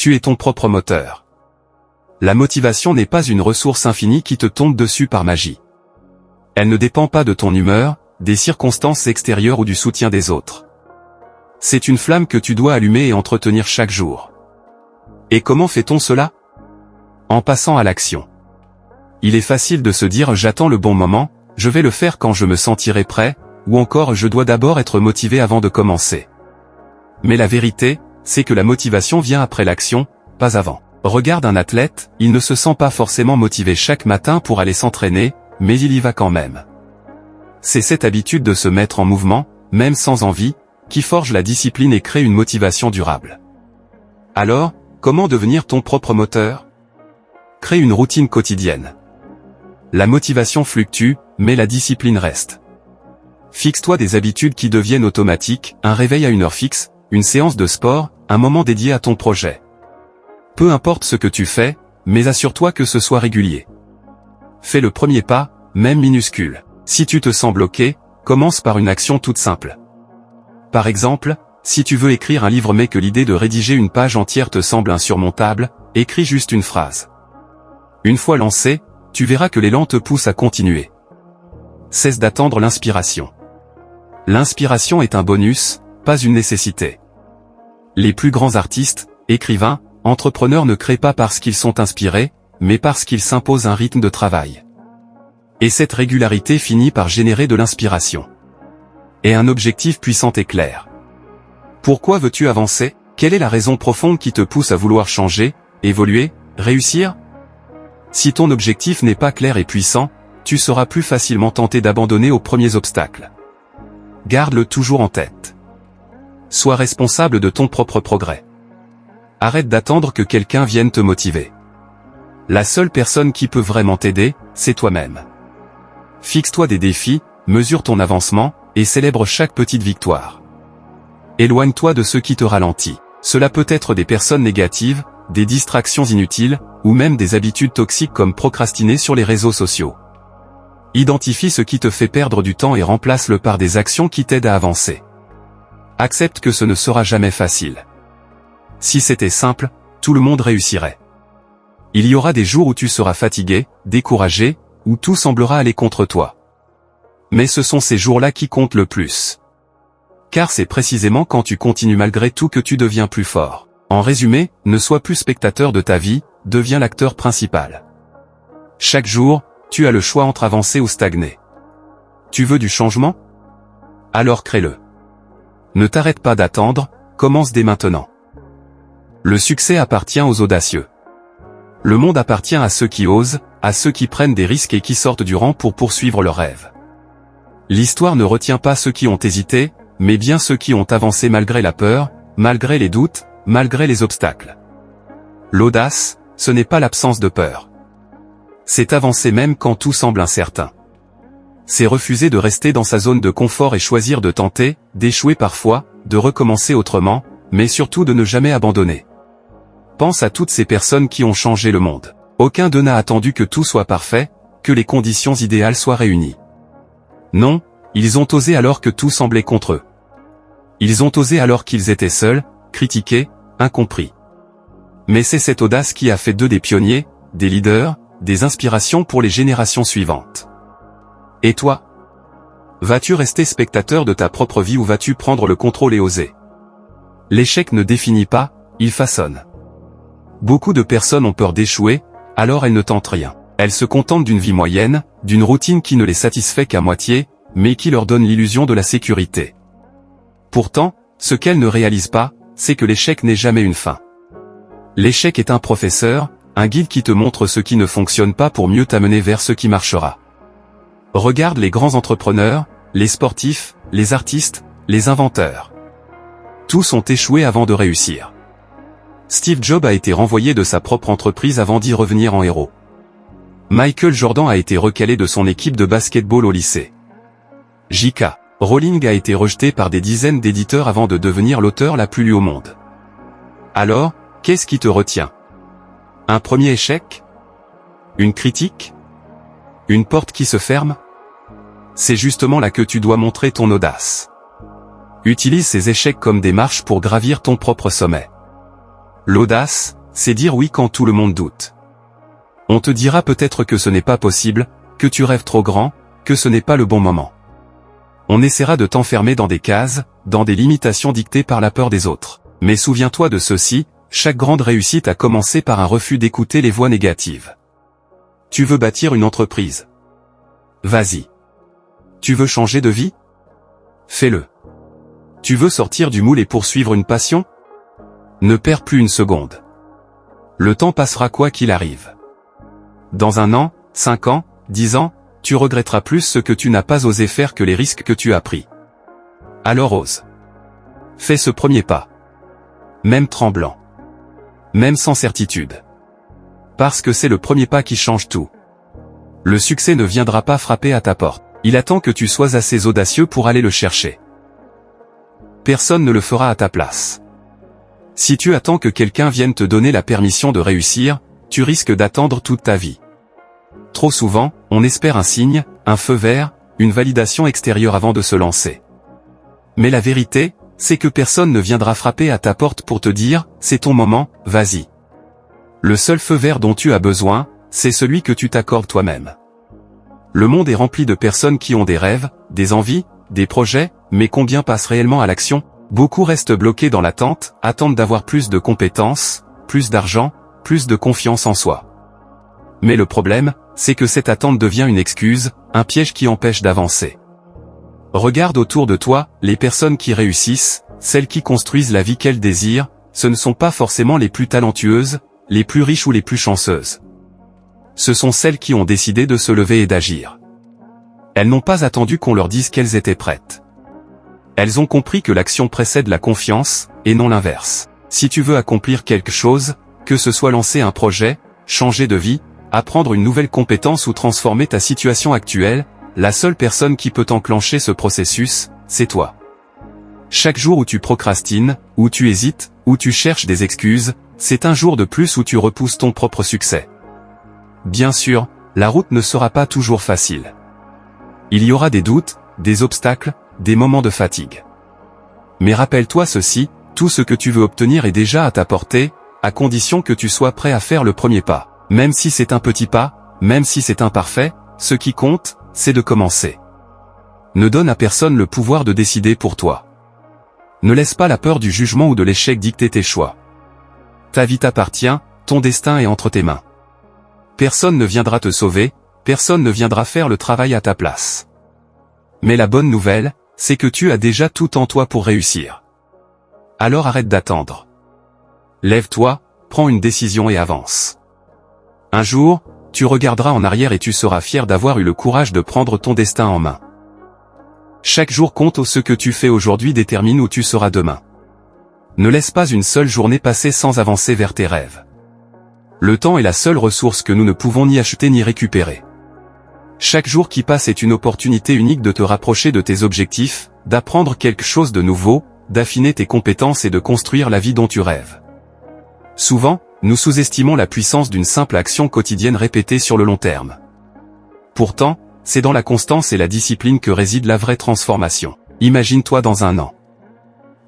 Tu es ton propre moteur. La motivation n'est pas une ressource infinie qui te tombe dessus par magie. Elle ne dépend pas de ton humeur, des circonstances extérieures ou du soutien des autres. C'est une flamme que tu dois allumer et entretenir chaque jour. Et comment fait-on cela? En passant à l'action. Il est facile de se dire « j'attends le bon moment, je vais le faire quand je me sentirai prêt », ou encore « je dois d'abord être motivé avant de commencer ». Mais la vérité, c'est que la motivation vient après l'action, pas avant. Regarde un athlète, il ne se sent pas forcément motivé chaque matin pour aller s'entraîner, mais il y va quand même. C'est cette habitude de se mettre en mouvement, même sans envie, qui forge la discipline et crée une motivation durable. Alors, comment devenir ton propre moteur? Crée une routine quotidienne. La motivation fluctue, mais la discipline reste. Fixe-toi des habitudes qui deviennent automatiques, un réveil à une heure fixe, une séance de sport, un moment dédié à ton projet. Peu importe ce que tu fais, mais assure-toi que ce soit régulier. Fais le premier pas, même minuscule. Si tu te sens bloqué, commence par une action toute simple. Par exemple, si tu veux écrire un livre mais que l'idée de rédiger une page entière te semble insurmontable, écris juste une phrase. Une fois lancé, tu verras que l'élan te pousse à continuer. Cesse d'attendre l'inspiration. L'inspiration est un bonus, pas une nécessité. Les plus grands artistes, écrivains, entrepreneurs ne créent pas parce qu'ils sont inspirés, mais parce qu'ils s'imposent un rythme de travail. Et cette régularité finit par générer de l'inspiration. Et un objectif puissant et clair. Pourquoi veux-tu avancer? Quelle est la raison profonde qui te pousse à vouloir changer, évoluer, réussir? Si ton objectif n'est pas clair et puissant, tu seras plus facilement tenté d'abandonner aux premiers obstacles. Garde-le toujours en tête. Sois responsable de ton propre progrès. Arrête d'attendre que quelqu'un vienne te motiver. La seule personne qui peut vraiment t'aider, c'est toi-même. Fixe-toi des défis, mesure ton avancement, et célèbre chaque petite victoire. Éloigne-toi de ce qui te ralentit. Cela peut être des personnes négatives, des distractions inutiles, ou même des habitudes toxiques comme procrastiner sur les réseaux sociaux. Identifie ce qui te fait perdre du temps et remplace-le par des actions qui t'aident à avancer. Accepte que ce ne sera jamais facile. Si c'était simple, tout le monde réussirait. Il y aura des jours où tu seras fatigué, découragé, où tout semblera aller contre toi. Mais ce sont ces jours-là qui comptent le plus. Car c'est précisément quand tu continues malgré tout que tu deviens plus fort. En résumé, ne sois plus spectateur de ta vie, deviens l'acteur principal. Chaque jour, tu as le choix entre avancer ou stagner. Tu veux du changement? Alors crée-le. Ne t'arrête pas d'attendre, commence dès maintenant. Le succès appartient aux audacieux. Le monde appartient à ceux qui osent, à ceux qui prennent des risques et qui sortent du rang pour poursuivre leurs rêves. L'histoire ne retient pas ceux qui ont hésité, mais bien ceux qui ont avancé malgré la peur, malgré les doutes, malgré les obstacles. L'audace, ce n'est pas l'absence de peur. C'est avancer même quand tout semble incertain. C'est refuser de rester dans sa zone de confort et choisir de tenter, d'échouer parfois, de recommencer autrement, mais surtout de ne jamais abandonner. Pense à toutes ces personnes qui ont changé le monde. Aucun d'eux n'a attendu que tout soit parfait, que les conditions idéales soient réunies. Non, ils ont osé alors que tout semblait contre eux. Ils ont osé alors qu'ils étaient seuls, critiqués, incompris. Mais c'est cette audace qui a fait d'eux des pionniers, des leaders, des inspirations pour les générations suivantes. Et toi? Vas-tu rester spectateur de ta propre vie ou vas-tu prendre le contrôle et oser? L'échec ne définit pas, il façonne. Beaucoup de personnes ont peur d'échouer, alors elles ne tentent rien. Elles se contentent d'une vie moyenne, d'une routine qui ne les satisfait qu'à moitié, mais qui leur donne l'illusion de la sécurité. Pourtant, ce qu'elles ne réalisent pas, c'est que l'échec n'est jamais une fin. L'échec est un professeur, un guide qui te montre ce qui ne fonctionne pas pour mieux t'amener vers ce qui marchera. Regarde les grands entrepreneurs, les sportifs, les artistes, les inventeurs. Tous ont échoué avant de réussir. Steve Jobs a été renvoyé de sa propre entreprise avant d'y revenir en héros. Michael Jordan a été recalé de son équipe de basketball au lycée. J.K. Rowling a été rejeté par des dizaines d'éditeurs avant de devenir l'auteur la plus lue au monde. Alors, qu'est-ce qui te retient? Un premier échec? Une critique? Une porte qui se ferme? C'est justement là que tu dois montrer ton audace. Utilise ces échecs comme des marches pour gravir ton propre sommet. L'audace, c'est dire oui quand tout le monde doute. On te dira peut-être que ce n'est pas possible, que tu rêves trop grand, que ce n'est pas le bon moment. On essaiera de t'enfermer dans des cases, dans des limitations dictées par la peur des autres. Mais souviens-toi de ceci, chaque grande réussite a commencé par un refus d'écouter les voix négatives. Tu veux bâtir une entreprise? Vas-y. Tu veux changer de vie? Fais-le. Tu veux sortir du moule et poursuivre une passion? Ne perds plus une seconde. Le temps passera quoi qu'il arrive. Dans 1 an, 5 ans, 10 ans, tu regretteras plus ce que tu n'as pas osé faire que les risques que tu as pris. Alors ose. Fais ce premier pas. Même tremblant. Même sans certitude. Parce que c'est le premier pas qui change tout. Le succès ne viendra pas frapper à ta porte. Il attend que tu sois assez audacieux pour aller le chercher. Personne ne le fera à ta place. Si tu attends que quelqu'un vienne te donner la permission de réussir, tu risques d'attendre toute ta vie. Trop souvent, on espère un signe, un feu vert, une validation extérieure avant de se lancer. Mais la vérité, c'est que personne ne viendra frapper à ta porte pour te dire « c'est ton moment, vas-y ». Le seul feu vert dont tu as besoin, c'est celui que tu t'accordes toi-même. Le monde est rempli de personnes qui ont des rêves, des envies, des projets, mais combien passent réellement à l'action? Beaucoup restent bloqués dans l'attente, attendent d'avoir plus de compétences, plus d'argent, plus de confiance en soi. Mais le problème, c'est que cette attente devient une excuse, un piège qui empêche d'avancer. Regarde autour de toi, les personnes qui réussissent, celles qui construisent la vie qu'elles désirent, ce ne sont pas forcément les plus talentueuses, les plus riches ou les plus chanceuses. Ce sont celles qui ont décidé de se lever et d'agir. Elles n'ont pas attendu qu'on leur dise qu'elles étaient prêtes. Elles ont compris que l'action précède la confiance, et non l'inverse. Si tu veux accomplir quelque chose, que ce soit lancer un projet, changer de vie, apprendre une nouvelle compétence ou transformer ta situation actuelle, la seule personne qui peut enclencher ce processus, c'est toi. Chaque jour où tu procrastines, où tu hésites, où tu cherches des excuses, c'est un jour de plus où tu repousses ton propre succès. Bien sûr, la route ne sera pas toujours facile. Il y aura des doutes, des obstacles, des moments de fatigue. Mais rappelle-toi ceci, tout ce que tu veux obtenir est déjà à ta portée, à condition que tu sois prêt à faire le premier pas. Même si c'est un petit pas, même si c'est imparfait, ce qui compte, c'est de commencer. Ne donne à personne le pouvoir de décider pour toi. Ne laisse pas la peur du jugement ou de l'échec dicter tes choix. Ta vie t'appartient, ton destin est entre tes mains. Personne ne viendra te sauver, personne ne viendra faire le travail à ta place. Mais la bonne nouvelle, c'est que tu as déjà tout en toi pour réussir. Alors arrête d'attendre. Lève-toi, prends une décision et avance. Un jour, tu regarderas en arrière et tu seras fier d'avoir eu le courage de prendre ton destin en main. Chaque jour compte, ce que tu fais aujourd'hui détermine où tu seras demain. Ne laisse pas une seule journée passer sans avancer vers tes rêves. Le temps est la seule ressource que nous ne pouvons ni acheter ni récupérer. Chaque jour qui passe est une opportunité unique de te rapprocher de tes objectifs, d'apprendre quelque chose de nouveau, d'affiner tes compétences et de construire la vie dont tu rêves. Souvent, nous sous-estimons la puissance d'une simple action quotidienne répétée sur le long terme. Pourtant, c'est dans la constance et la discipline que réside la vraie transformation. Imagine-toi dans 1 an.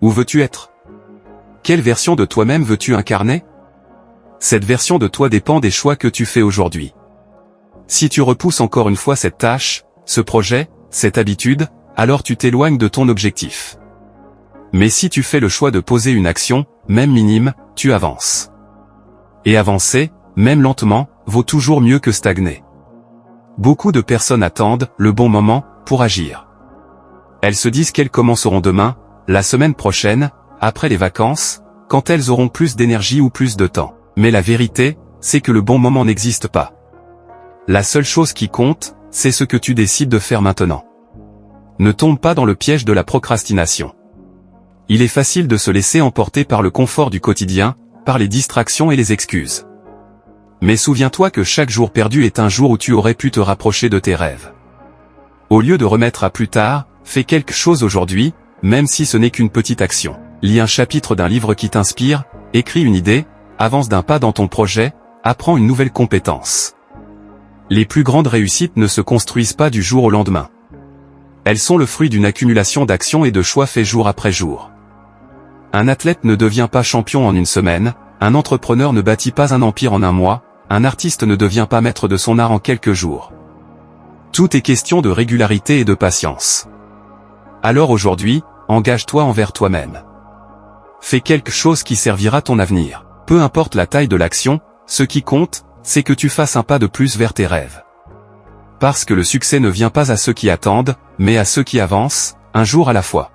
Où veux-tu être? Quelle version de toi-même veux-tu incarner? Cette version de toi dépend des choix que tu fais aujourd'hui. Si tu repousses encore une fois cette tâche, ce projet, cette habitude, alors tu t'éloignes de ton objectif. Mais si tu fais le choix de poser une action, même minime, tu avances. Et avancer, même lentement, vaut toujours mieux que stagner. Beaucoup de personnes attendent le bon moment pour agir. Elles se disent qu'elles commenceront demain, la semaine prochaine, après les vacances, quand elles auront plus d'énergie ou plus de temps. Mais la vérité, c'est que le bon moment n'existe pas. La seule chose qui compte, c'est ce que tu décides de faire maintenant. Ne tombe pas dans le piège de la procrastination. Il est facile de se laisser emporter par le confort du quotidien, par les distractions et les excuses. Mais souviens-toi que chaque jour perdu est un jour où tu aurais pu te rapprocher de tes rêves. Au lieu de remettre à plus tard, fais quelque chose aujourd'hui, même si ce n'est qu'une petite action. Lis un chapitre d'un livre qui t'inspire, écris une idée, avance d'un pas dans ton projet, apprends une nouvelle compétence. Les plus grandes réussites ne se construisent pas du jour au lendemain. Elles sont le fruit d'une accumulation d'actions et de choix faits jour après jour. Un athlète ne devient pas champion en une semaine, Un entrepreneur ne bâtit pas un empire en un mois, un artiste ne devient pas maître de son art en quelques jours. Tout est question de régularité et de patience. Alors aujourd'hui, engage-toi envers toi-même. Fais quelque chose qui servira ton avenir. Peu importe la taille de l'action, ce qui compte, c'est que tu fasses un pas de plus vers tes rêves. Parce que le succès ne vient pas à ceux qui attendent, mais à ceux qui avancent, un jour à la fois.